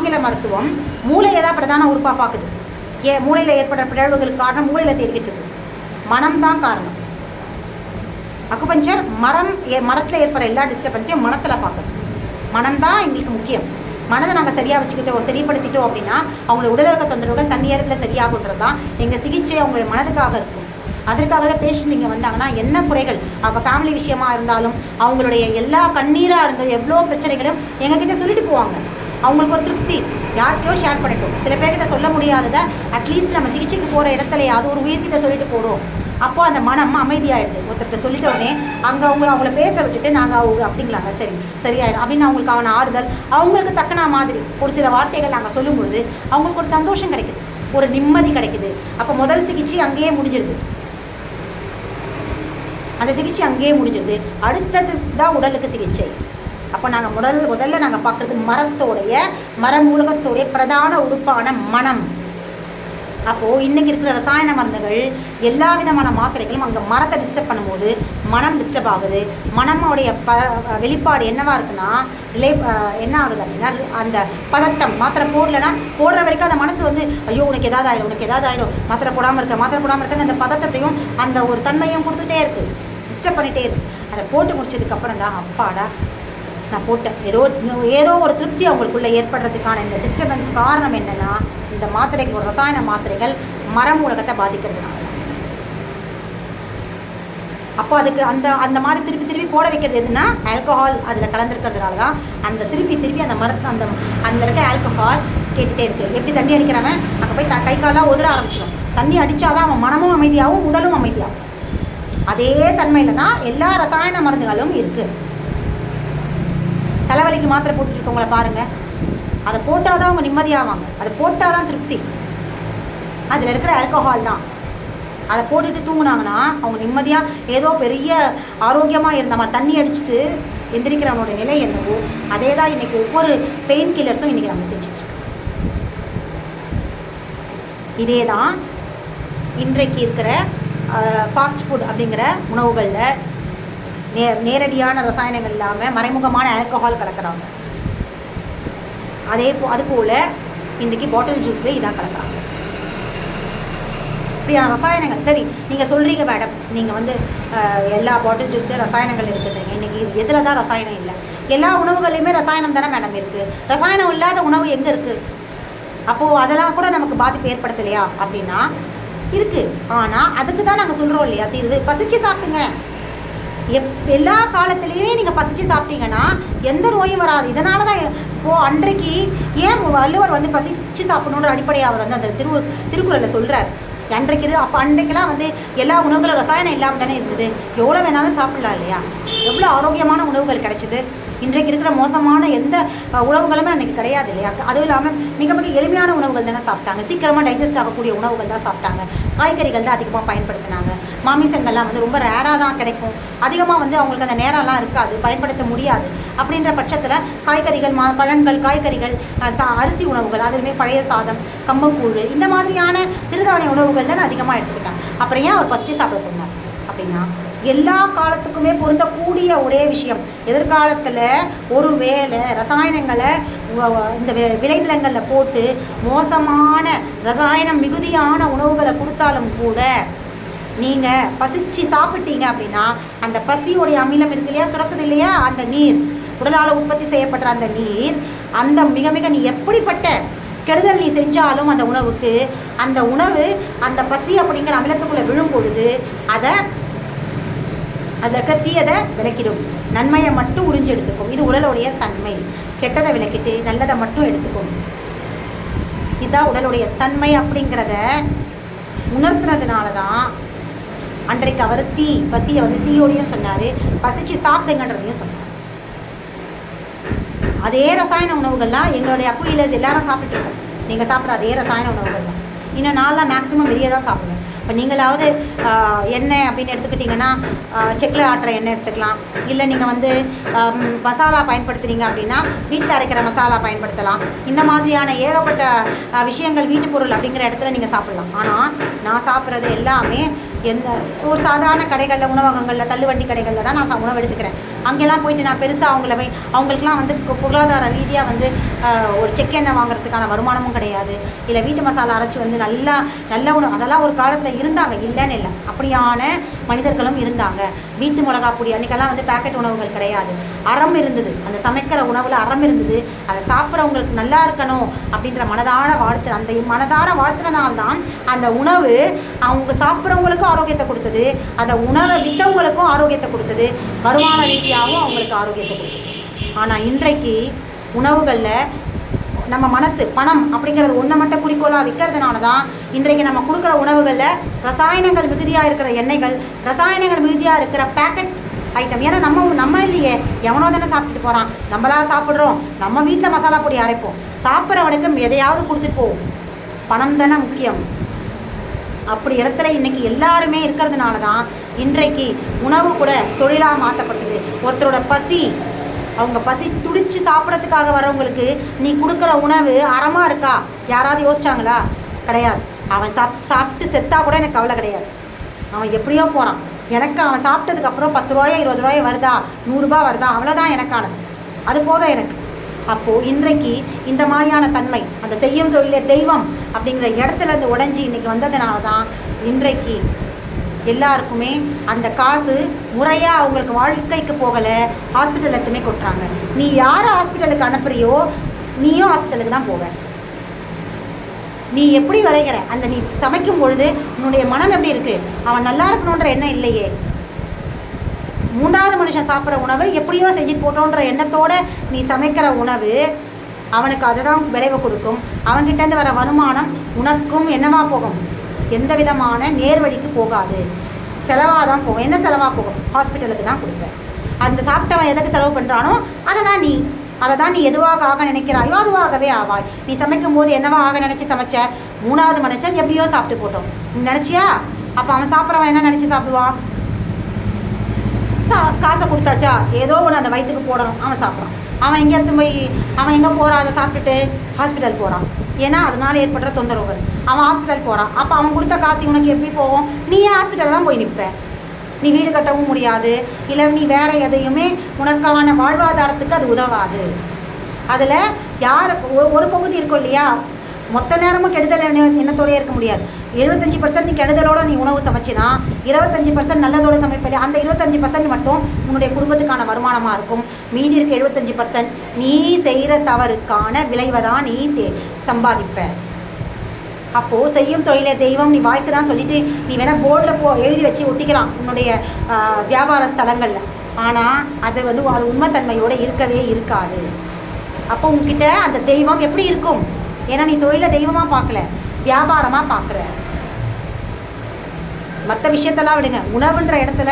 ஆங்கில மருத்துவம் மூளையை தான் பிரதான உறுப்பாக பார்க்குது. மூளையில் ஏற்படுற பிழவுகளுக்கு காரணம் மூளையில் தேடிக்கிட்டு இருக்கு. மனம்தான் காரணம். அக்குபஞ்சர் மரத்தில் ஏற்படுற எல்லா டிஸ்டர்பன்ஸையும் மனத்தில் பார்க்குது. மனம்தான் எங்களுக்கு முக்கியம். மனதை நாங்கள் சரியாக வச்சுக்கிட்டோம், சரிப்படுத்திட்டோம் அப்படின்னா அவங்களோட உடல் இருக்க தொந்தரவுகள் தன்னியற்பில் சரியாகுன்றது தான் எங்கள் சிகிச்சை அவங்களுடைய மனதுக்காக இருக்கும். அதற்காக தான் பேஷண்ட் இங்கே வந்தாங்கன்னா என்ன குறைகள், அவங்க ஃபேமிலி விஷயமா இருந்தாலும் அவங்களுடைய எல்லா கண்ணீராக இருந்தாலும் எவ்வளோ பிரச்சனைகளும் எங்ககிட்ட சொல்லிட்டு போவாங்க. அவங்களுக்கு ஒரு திருப்தி, யார்கிட்டயோ ஷேர் பண்ணிட்டோம். சில பேர்கிட்ட சொல்ல முடியாததை அட்லீஸ்ட் நம்ம சிகிச்சைக்கு போகிற இடத்துலையாவது ஒரு உயிர்கிட்ட சொல்லிட்டு போகிறோம். அப்போ அந்த மனம் அமைதியாகிடுது. ஒருத்தர்கிட்ட சொல்லிட்ட உடனே அங்கே அவங்கள பேச விட்டுட்டு நாங்கள் அவங்க அப்படிங்களாங்க சரியாயிடும் அப்படின்னு அவங்களுக்கான ஆறுதல், அவங்களுக்கு தக்கன மாதிரி ஒரு சில வார்த்தைகள் நாங்கள் சொல்லும் பொழுது அவங்களுக்கு ஒரு சந்தோஷம் கிடைக்குது, ஒரு நிம்மதி கிடைக்குது. அப்போ முதல் சிகிச்சை அங்கேயே முடிஞ்சிடுது. அந்த சிகிச்சை அங்கேயே முடிஞ்சிடுது. அடுத்தது தான் உடலுக்கு சிகிச்சை. அப்போ நாங்கள் முதல்ல நாங்கள் பார்க்குறது மர மூலகத்தோடைய பிரதான உறுப்பான மனம். அப்போது இன்றைக்கி இருக்கிற ரசாயன மருந்துகள் எல்லா விதமான மாத்திரைகளும் அங்கே மரத்தை டிஸ்டர்ப் பண்ணும்போது மனம் டிஸ்டர்ப் ஆகுது. மனமோடைய வெளிப்பாடு என்னவாக இருக்குன்னா என்ன ஆகுது அப்படின்னா அந்த பதட்டம். மாத்திரை போடுற வரைக்கும் அந்த மனசு வந்து ஐயோ உனக்கு ஏதாவது ஆகிடும் மாத்திரை போடாமல் இருக்கன்னு அந்த பதட்டத்தையும் அந்த ஒரு தன்மையும் கொடுத்துட்டே இருக்குது, டிஸ்டர்ப் பண்ணிகிட்டே இருக்குது. அதை போட்டு முடிச்சதுக்கப்புறம் தான் அப்பாடா நான் போட்டேன், ஏதோ ஒரு திருப்தி அவங்களுக்குள்ளே ஏற்படுறதுக்கான இந்த டிஸ்டர்பன்ஸ் காரணம் என்னென்னா இந்த மாத்திரைகள், ஒரு ரசாயன மாத்திரைகள் மரமூலகத்தை பாதிக்கிறதுனால. அப்போ அதுக்கு அந்த மாதிரி திருப்பி போட வைக்கிறது எதுனா ஆல்கஹால் அதில் கலந்துருக்கிறதுனால தான் அந்த திருப்பி அந்த இருக்க ஆல்கஹால் கேட்டுகிட்டே இருக்குது. எப்படி தண்ணி அடிக்கிறவன் அங்கே போய் கை காலாக உதற ஆரம்பிச்சிடும். தண்ணி அடித்தாதான் அவன் மனமும் அமைதியாகவும் உடலும் அமைதியாகும். அதே தன்மையில் தான் எல்லா ரசாயன மருந்துகளும் இருக்குது. தலைவலிக்கு மாத்திரை போட்டுட்டு இருக்கவங்கள பாருங்கள், அதை போட்டால் தான் அவங்க நிம்மதியாவாங்க, அதை போட்டால் தான் திருப்தி. அதில் இருக்கிற ஆல்கஹால் தான். அதை போட்டுட்டு தூங்குனாங்கன்னா அவங்க நிம்மதியாக ஏதோ பெரிய ஆரோக்கியமாக இருந்த மாதிரி தண்ணி அடிச்சுட்டு எந்திரிக்கிறவனோட நிலை என்னவோ அதே தான் இன்றைக்கி ஒவ்வொரு பெயின் கில்லர்ஸும் இன்றைக்கி நம்ம செஞ்சிட்ருக்கோம். இதே தான் இன்றைக்கு இருக்கிற ஃபாஸ்ட் ஃபுட் அப்படிங்கிற உணவுகளில் நேரடியான ரசாயனங்கள் இல்லாமல் மறைமுகமான ஆல்கஹால் கலக்கிறாங்க. அதுபோல் இன்றைக்கி பாட்டில் ஜூஸில் இதான் கலக்கிறாங்க. இப்படியான ரசாயனங்கள். சரி, நீங்கள் சொல்கிறீங்க மேடம், நீங்கள் வந்து எல்லா பாட்டில் ஜூஸ்லேயும் ரசாயனங்கள் இருக்குதுங்க. இன்றைக்கி எதில் தான் ரசாயனம் இல்லை? எல்லா உணவுகளையுமே ரசாயனம் தானே மேடம் இருக்குது. ரசாயனம் இல்லாத உணவு எங்கே இருக்குது? அப்போது அதெல்லாம் கூட நமக்கு பாதிப்பு ஏற்படுத்தலையா அப்படின்னா இருக்குது. ஆனால் அதுக்கு தான் நாங்கள் சொல்கிறோம் இல்லையா தீர்வு. பசிச்சு சாப்பிடுங்க. எல்லா காலத்துலேயுமே நீங்கள் பசிச்சு சாப்பிட்டீங்கன்னா எந்த நோயும் வராது. இதனால தான் இப்போது அன்றைக்கு ஏன் வள்ளுவர் வந்து பசிச்சு சாப்பிடணுன்ற அடிப்படையாக அவர் வந்து அந்த திருக்குறளில் சொல்கிறார். அன்றைக்கெல்லாம் வந்து எல்லா உணவுகளும் ரசாயனம் இல்லாமல் தானே இருந்தது. எவ்வளோ வேணாலும் சாப்பிடலாம் இல்லையா? எவ்வளோ ஆரோக்கியமான உணவுகள் கிடைச்சிது. இன்றைக்கு இருக்கிற மோசமான எந்த உணவுகளுமே அன்றைக்கி கிடையாது இல்லையா? அதுவும் இல்லாமல் மிக மிக எளிமையான உணவுகள் தானே சாப்பிட்டாங்க. சீக்கிரமாக டைஜஸ்ட் ஆகக்கூடிய உணவுகள் தான் சாப்பிட்டாங்க. காய்கறிகள் தான் அதிகமாக பயன்படுத்தினாங்க. மாமிசங்கள்லாம் வந்து ரொம்ப ரேராக தான் கிடைக்கும். அதிகமாக வந்து அவங்களுக்கு அந்த நேரம்லாம் இருக்காது, பயன்படுத்த முடியாது. அப்படின்ற பட்சத்தில் காய்கறிகள், பழங்கள், காய்கறிகள், அரிசி உணவுகள், அதுவுமே பழைய சாதம், கம்பங்கூழ், இந்த மாதிரியான சிறுதானிய உணவுகள் தான் அதிகமாக எடுத்துக்கிட்டாங்க. அப்புறம் ஏன் அவர் ஃபஸ்ட்டு சாப்பிட சொன்னார் அப்படின்னா எல்லா காலத்துக்குமே பொருந்தக்கூடிய ஒரே விஷயம். எதிர்காலத்தில் ஒரு வேளை ரசாயனங்களை இந்த விளைநிலங்களில் போட்டு மோசமான ரசாயனம் மிகுதியான உணவுகளை கொடுத்தாலும் கூட நீங்கள் பசிச்சு சாப்பிட்டீங்க அப்படின்னா அந்த பசியோடைய அமிலம் இருக்கு இல்லையா, சுரக்குது இல்லையா, அந்த நீர் உடலால் உற்பத்தி செய்யப்படுற அந்த நீர், அந்த மிக மிக நீ எப்படிப்பட்ட கெடுதல் நீ செஞ்சாலும் அந்த உணவுக்கு, அந்த உணவு அந்த பசி அப்படிங்கிற அமிலத்துக்குள்ளே விழும் பொழுது அதை தீயதை விளக்கிடும், நன்மையை மட்டும் உறிஞ்சு எடுத்துக்கும். இது உடலுடைய தன்மை. கெட்டதை விளக்கிட்டு நல்லதை மட்டும் எடுத்துக்கும். இதுதான் உடலுடைய தன்மை. அப்படிங்கிறத உணர்த்துறதுனால தான் அன்றைக்கு அவர் பசியை வந்து தீயோடையும் சொன்னார், பசிச்சு சாப்பிடுங்கன்றதையும் சொன்னார். அதே ரசாயன உணவுகள்லாம் எங்களுடைய அக்குயிலர்ஸ் எல்லாரும் சாப்பிட்டுருக்கோம். நீங்கள் சாப்பிட்ற அதே ரசாயன உணவுகள் தான். இன்னும் நான்லாம் மேக்ஸிமம் வெளியே தான் சாப்பிடுவேன். இப்போ நீங்களாவது எண்ணெய் அப்படின்னு எடுத்துக்கிட்டிங்கன்னா செக்கில் ஆட்டுற எண்ணெய் எடுத்துக்கலாம். இல்லை நீங்கள் வந்து மசாலா பயன்படுத்துகிறீங்க அப்படின்னா வீட்டில் அரைக்கிற மசாலா பயன்படுத்தலாம். இந்த மாதிரியான ஏகப்பட்ட விஷயங்கள் வீட்டு பொருள் அப்படிங்கிற இடத்துல நீங்கள் சாப்பிட்லாம். ஆனால் நான் சாப்பிட்றது எல்லாமே எந்த ஒரு சாதாரண கடைகளில் உணவகங்களில் தள்ளுவண்டி கடைகளில் தான் நான் உணவு எடுத்துக்கிறேன். அங்கெல்லாம் போயிட்டு நான் பெருசாக அவங்களுக்குலாம் வந்து பொருளாதார ரீதியாக வந்து ஒரு செக் எண்ணெய் வாங்குறதுக்கான வருமானமும் கிடையாது. இல்லை வீட்டு மசாலா அரைச்சி வந்து நல்ல உணவு அதெல்லாம் ஒரு காலத்தில் இருந்தாங்க, இல்லைன்னு இல்லை. அப்படியான மனிதர்களும் இருந்தாங்க. வீட்டு மிளகா பொடி அன்றைக்கெல்லாம் வந்து பேக்கெட் உணவுகள் கிடையாது. அறம் இருந்தது, அந்த சமைக்கிற உணவில் அறம் இருந்தது. அதை சாப்பிட்றவங்களுக்கு நல்லா இருக்கணும் அப்படின்ற மனதார அந்த மனதார வாழ்த்துறதுனால்தான் அந்த உணவு அவங்க சாப்பிட்றவங்களுக்கும் ஆரோக்கியத்தை கொடுத்தது, அந்த உணவை விற்றவங்களுக்கும் ஆரோக்கியத்தை கொடுத்தது, வருமான ரீதியாகவும் அவங்களுக்கு ஆரோக்கியத்தை கொடுத்தது. ஆனால் இன்றைக்கு உணவுகளில் நம்ம மனசு பணம் அப்படிங்கிறது ஒன்றை மட்டும் குறிக்கோளாக விற்கிறதுனால தான் இன்றைக்கு நம்ம கொடுக்குற உணவுகளில் ரசாயனங்கள் மிகுதியாக இருக்கிற எண்ணெய்கள், ரசாயனங்கள் மிகுதியாக இருக்கிற பேக்கெட் ஐட்டம். ஏன்னா நம்ம இல்லையே, எவனோ தானே சாப்பிட்டுட்டு போகிறான், நம்மளா சாப்பிட்றோம். நம்ம வீட்டில் மசாலா பொடி அரைப்போம், சாப்பிட்றவனுக்கு எதையாவது கொடுத்துட்டு போவோம். பணம் தானே முக்கியம். அப்படி இடத்துல இன்றைக்கி எல்லாருமே இருக்கிறதுனால தான் இன்றைக்கு உணவு கூட தொழிலாக மாற்றப்பட்டது. ஒருத்தரோட பசி, அவங்க பசி துடிச்சு சாப்பிட்றதுக்காக வரவங்களுக்கு நீ கொடுக்குற உணவு அறமாக இருக்கா யாராவது யோசிச்சாங்களா? கிடையாது. அவன் சாப்பிட்டு செத்தா கூட எனக்கு கவலை கிடையாது. அவன் எப்படியோ போகிறான், எனக்கு அவன் சாப்பிட்டதுக்கப்புறம் 10 ரூபாயோ 20 ரூபாயோ வருதா, 100 ரூபா வருதா, அவ்வளோதான் எனக்கானது, அது போதும் எனக்கு. அப்போது இன்றைக்கு இந்த மாதிரியான தன்மை, அந்த செய்யும் தொழிலே தெய்வம் அப்படிங்கிற இடத்துலேருந்து உடஞ்சி இன்றைக்கி வந்ததுனால தான் இன்றைக்கு எல்லாருக்குமே அந்த காசு முறையாக அவங்களுக்கு வாழ்க்கைக்கு போகலை, ஹாஸ்பிட்டல் எத்துமே கொட்டுறாங்க. நீ யாரை ஹாஸ்பிட்டலுக்கு அனுப்புறியோ நீயும் ஹாஸ்பிட்டலுக்கு தான் போவ. நீ எப்படி விளைகிற, அந்த நீ சமைக்கும் பொழுது உன்னுடைய மனம் எப்படி இருக்குது, அவன் நல்லா இருக்கணுன்ற எண்ணம் இல்லையே. 3வது மனுஷன் சாப்பிட்ற உணவு எப்படியோ செஞ்சுட்டு போட்டோன்ற எண்ணத்தோடு நீ சமைக்கிற உணவு அவனுக்கு அதை தான் விளைவை கொடுக்கும். அவன்கிட்டேருந்து வர வருமானம் உனக்கும் என்னவா போகும், எந்த விதமான நேர்வழிக்கு போகாது, செலவாக தான் போகும். என்ன செலவாக போகும்? ஹாஸ்பிட்டலுக்கு தான் கொடுப்பேன். அந்த சாப்பிட்டவன் எதுக்கு செலவு பண்ணுறானோ அதை தான் நீ எதுவாக ஆக நினைக்கிறாயோ அதுவாகவே ஆவாய். நீ சமைக்கும் போது என்னவா ஆக நினச்சி சமைச்ச? 3வது மனுஷன் எப்படியோ சாப்பிட்டு போட்டோம் நீ நினச்சியா? அப்போ அவன் சாப்பிட்றவன் என்ன நினச்சி சாப்பிடுவான்? காசை கொடுத்தாச்சா ஏதோ ஒன்று அந்த வயிற்றுக்கு போடணும், அவன் சாப்பிட்றான். அவன் எங்கே எடுத்து போய் அவன் எங்கே போகிறான்? அதை சாப்பிட்டுட்டு ஹாஸ்பிட்டல் போகிறான். ஏன்னா அதனால் ஏற்படுற தொந்தரவுகள். அவன் ஹாஸ்பிட்டல் போகிறான். அப்போ அவன் கொடுத்த காசு உனக்கு எப்படி போகும்? நீயே ஹாஸ்பிட்டலில் தான் போய் நிற்ப. நீ வீடு கட்டவும் முடியாது, இல்லை நீ வேறு எதையுமே உனக்கான வாழ்வாதாரத்துக்கு அது உதவாது. அதில் யார் ஒரு பகுதி இருக்கும் இல்லையா, மொத்த நேரமும் கெடுதல் எண்ணத்தோடய இருக்க முடியாது. 75% நீ கெடுதலோடு நீ உணவு சமைச்சினா 25% நல்லதோடு சமைப்பல. அந்த 25% மட்டும் உன்னுடைய குடும்பத்துக்கான வருமானமாக இருக்கும். மீதி இருக்க 75% நீ செய்கிற தவறுக்கான விளைவை தான் நீ சம்பாதிப்ப. அப்போது செய்யும் தொழிலே தெய்வம் நீ வாய்க்கு தான் சொல்லிட்டு நீ வேணால் போர்டில் எழுதி வச்சு ஒட்டிக்கலாம் உன்னுடைய வியாபார ஸ்தலங்களில். ஆனால் அது வந்து அது உண்மைத்தன்மையோடு இருக்கவே இருக்காது. அப்போ உங்ககிட்ட அந்த தெய்வம் எப்படி இருக்கும்? ஏன்னா நீ தொழிலை தெய்வமாக பார்க்கல, வியாபாரமாக பார்க்குற. மற்ற விஷயத்தெல்லாம் விடுங்க, உணவுன்ற இடத்துல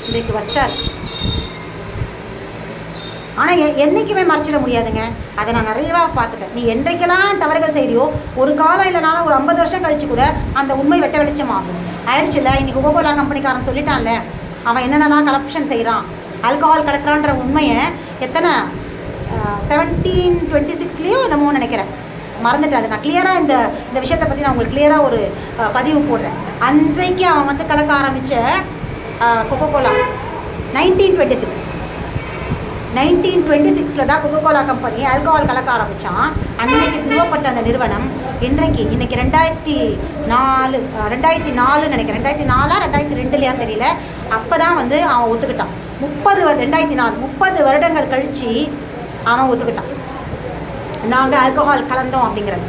இன்றைக்கு வச்சார். ஆனால் என்றைக்குமே மறைச்சிட முடியாதுங்க. அதை நான் நிறையவா பார்த்துட்டேன். நீ என்றைக்கெல்லாம் தவறுகள் செய்தியோ ஒரு காலம் இல்லைனாலும் ஒரு 50 வருஷம் கழிச்சு கூட அந்த உண்மை வெட்ட வெளிச்சம் ஆகும். ஆயிடுச்சுல்ல, இன்னைக்கு கோகோலா கம்பெனிக்காரன் சொல்லிட்டான்ல அவன் என்னென்னலாம் கரப்ஷன் செய்கிறான், ஆல்கஹால் கலக்கிறான்ற உண்மையை எத்தனை 1726 என்னமோ நினைக்கிறேன், மறந்துட்டேன். அது நான் கிளியராக இந்த விஷயத்தை பற்றி நான் உங்களுக்கு கிளியராக ஒரு பதிவு போடுறேன். அன்றைக்கு அவன் வந்து கலக்க ஆரம்பித்த கொக்கோகோலா 1926 தான் கொக்கோகோலா கம்பெனி ஆல்கஹால் கலக்க ஆரம்பித்தான். அன்றைக்கு நிறுவப்பட்ட அந்த நிறுவனம் இன்னைக்கு 2004 நினைக்கிறேன், 2004 2002 தெரியல. அப்போ தான் வந்து அவன் ஒத்துக்கிட்டான். 2004 வருடங்கள் கழித்து அவன் ஒத்துக்கிட்டான், நாங்கள் ஆல்கஹால் கலந்தோம் அப்படிங்கிறது.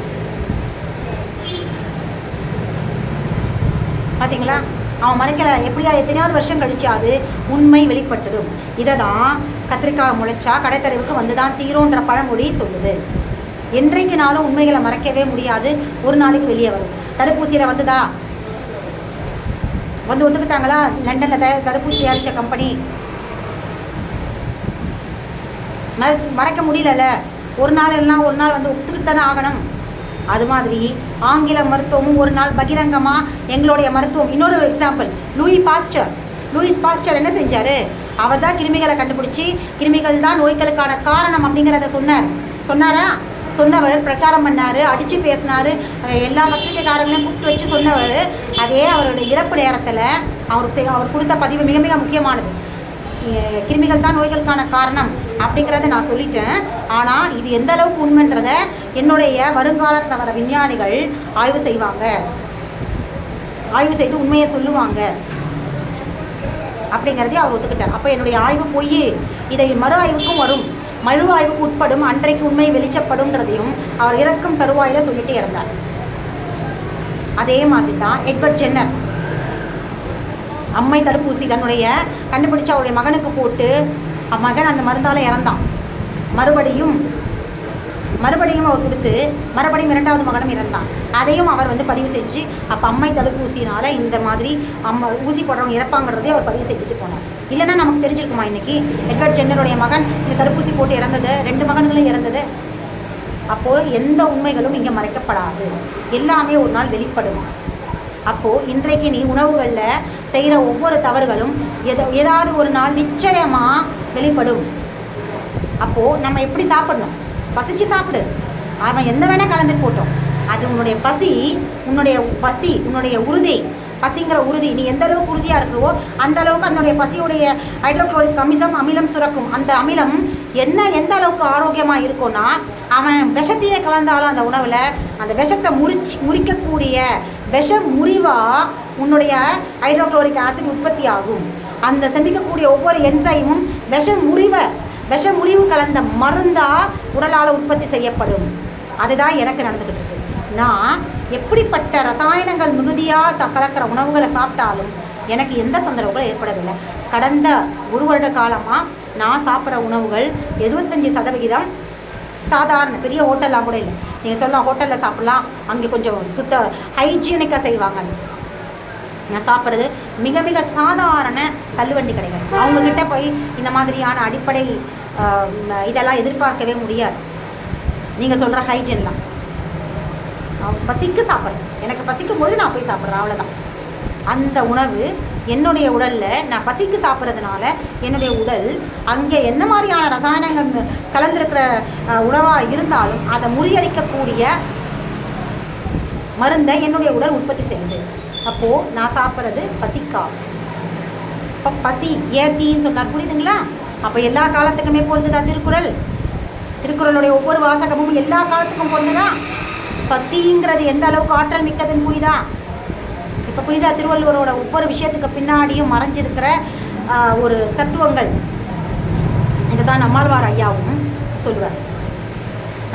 பார்த்தீங்களா, அவன் மறைக்கல. எப்படியா எத்தனையாவது வருஷம் கழிச்சு அது உண்மை வெளிப்பட்டதும். இதை தான் கத்திரிக்காய் முளைச்சா கடைத்தறிவுக்கு வந்து தான் தீரோன்ற பழமொழி சொல்லுது. என்றைக்குனாலும் உண்மைகளை மறைக்கவே முடியாது, ஒரு நாளைக்கு வெளியே வரும். தடுப்பூசியில் வந்துதா வந்து ஒத்துக்கிட்டாங்களா? லண்டனில் தடுப்பூசி தயாரித்த கம்பெனி மறைக்க முடியல. ஒரு நாள் எல்லாம் ஒரு நாள் வந்து ஒத்துக்கிட்டு தானே ஆகணும். அது மாதிரி ஆங்கில மருத்துவமும் ஒரு நாள் பகிரங்கமாக எங்களுடைய மருத்துவம். இன்னொரு எக்ஸாம்பிள், லூயிஸ் பாஸ்டர் என்ன செஞ்சார்? அவர் தான் கிருமிகளை கண்டுபிடிச்சி கிருமிகள் தான் நோய்களுக்கான காரணம் அப்படிங்கிறத சொன்னாரா? சொன்னவர், பிரச்சாரம் பண்ணார், அடித்து பேசினார், எல்லா பத்திரிகைக்காரங்களையும் கூப்பிட்டு வச்சு சொன்னவர், அதே அவருடைய இறப்பு நேரத்தில் அவர் கொடுத்த பதிவு மிக மிக முக்கியமானது. கிருமிகள் தான் நோய்களுக்கான காரணம் அப்படிங்கிறத நான் சொல்லிட்டேன். ஆனால் இது எந்த அளவுக்கு உண்மைன்றதை என்னுடைய வருங்காலத்தில் வர விஞ்ஞானிகள் ஆய்வு செய்வாங்க, ஆய்வு செய்து உண்மையை சொல்லுவாங்க அப்படிங்கிறதையும் அவர் ஒத்துக்கிட்டார். அப்போ என்னுடைய ஆய்வு பொய், இதை மறு ஆய்வுக்கும் வரும், மறு ஆய்வுக்கு உட்படும், அன்றைக்கு உண்மை வெளிச்சப்படும்ன்றதையும் அவர் இறக்கும் தருவாயில் சொல்லிட்டு இறந்தார். அதே மாதிரி தான் எட்வர்ட் ஜென்னர் அம்மை தடுப்பூசி தன்னுடைய கண்டுபிடிச்சு அவருடைய மகனுக்கு போட்டு மகன் அந்த மருந்தால் இறந்தான். மறுபடியும் அவர் கொடுத்து மறுபடியும் 2வது மகனும் இறந்தான். அதையும் அவர் பதிவு செஞ்சு, அப்போ அம்மை தடுப்பூசினால் இந்த மாதிரி ஊசி போடுறவங்க இறப்பாங்கிறதே அவர் பதிவு செஞ்சுட்டு போனார். இல்லைன்னா நமக்கு தெரிஞ்சிருக்குமா இன்னைக்கு எட்வர்ட் ஜென்னருடைய மகன் இந்த தடுப்பூசி போட்டு இறந்தது, 2 மகன்களும் இறந்தது. அப்போது எந்த உண்மைகளும் இங்கே மறைக்கப்படாது, எல்லாமே ஒரு நாள் வெளிப்படும். அப்போது இன்றைக்கு நீ உணவுகளில் செய்கிற ஒவ்வொரு தவறுகளும் ஏதாவது ஒரு நாள் நிச்சயமாக வெளிப்படும். அப்போது நம்ம எப்படி சாப்பிடணும்? பசிச்சு சாப்பிடு, அவன் எந்த வேணால் கலந்துட்டு போட்டோம். அது உன்னுடைய பசி, உன்னுடைய உறுதி, பசிங்கிற உறுதி, நீ எந்த அளவுக்கு உறுதியாக இருக்கிறவோ அந்த அளவுக்கு அதனுடைய பசியுடைய ஹைட்ரோக்ளோரிக் அமிலம் சுரக்கும். அந்த அமிலம் எந்த அளவுக்கு ஆரோக்கியமாக இருக்கும்னா, அவன் விஷத்தையே கலந்தாலும் அந்த உணவில் அந்த விஷத்தை முறிக்கக்கூடிய விஷ முறிவாக உன்னுடைய ஹைட்ரோக்ளோரிக் ஆசிட் உற்பத்தி ஆகும். அந்த செமிக்கக்கூடிய ஒவ்வொரு என்சைமும் விஷ முறிவு கலந்த மருந்தாக உடலால் உற்பத்தி செய்யப்படும். அதுதான் எனக்கு நடந்துக்கிட்டு இருக்கு. நான் எப்படிப்பட்ட ரசாயனங்கள் மிகுதியாக கலக்கிற உணவுகளை சாப்பிட்டாலும் எனக்கு எந்த தொந்தரவுகளும் ஏற்படவில்லை. கடந்த 1 வருட காலமாக நான் சாப்பிட்ற உணவுகள் 75% சாதாரண, பெரிய ஹோட்டல்லாம் கூட இல்லை. நீங்கள் சொல்லலாம் ஹோட்டலில் சாப்பிட்லாம், அங்கே கொஞ்சம் சுத்த ஹைஜீனிக்காக செய்வாங்க. நான் சாப்பிட்றது மிக மிக சாதாரண தள்ளுவண்டி கடைகள். அவங்கக்கிட்ட போய் இந்த மாதிரியான அடிப்படை இதெல்லாம் எதிர்பார்க்கவே முடியாது. நீங்கள் சொல்கிற ஹைஜீன்லாம் பசிக்கு சாப்பிட்றேன், எனக்கு பசிக்கும் பொழுது நான் போய் சாப்பிட்றேன், அவ்வளோதான். அந்த உணவு என்னுடைய உடலில் நான் பசிக்கு சாப்பிட்றதுனால என்னுடைய உடல் அங்கே என்ன மாதிரியான ரசாயனங்கள் கலந்துருக்கிற உணவாக இருந்தாலும் அதை முறியடிக்கக்கூடிய மருந்தை என்னுடைய உடல் உற்பத்தி செய்யுது. அப்போது நான் சாப்பிட்றது பசிக்காக. இப்போ பசி ஏத்தின்னு சொன்னார், புரியுதுங்களா? அப்போ எல்லா காலத்துக்குமே பொருந்துதா திருக்குறளுடைய ஒவ்வொரு வாசகமும் எல்லா காலத்துக்கும் பொருந்துதா? பத்திங்கிறது எந்த அளவுக்கு ஆற்றல் மிக்கதுன்னு புரியுதா? இப்போ புரியுதா? திருவள்ளுவரோட ஒவ்வொரு விஷயத்துக்கு பின்னாடியும் மறைஞ்சிருக்கிற ஒரு தத்துவங்கள். இதை தான் நம்மாழ்வார் ஐயாவும் சொல்லுவார்.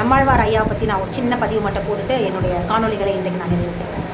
நம்மாழ்வார் ஐயாவை பற்றி நான் ஒரு சின்ன பதிவு மட்டும் போட்டுட்டு என்னுடைய காணொலிகளை இன்றைக்கு நான் நிறைவு செய்வேன்.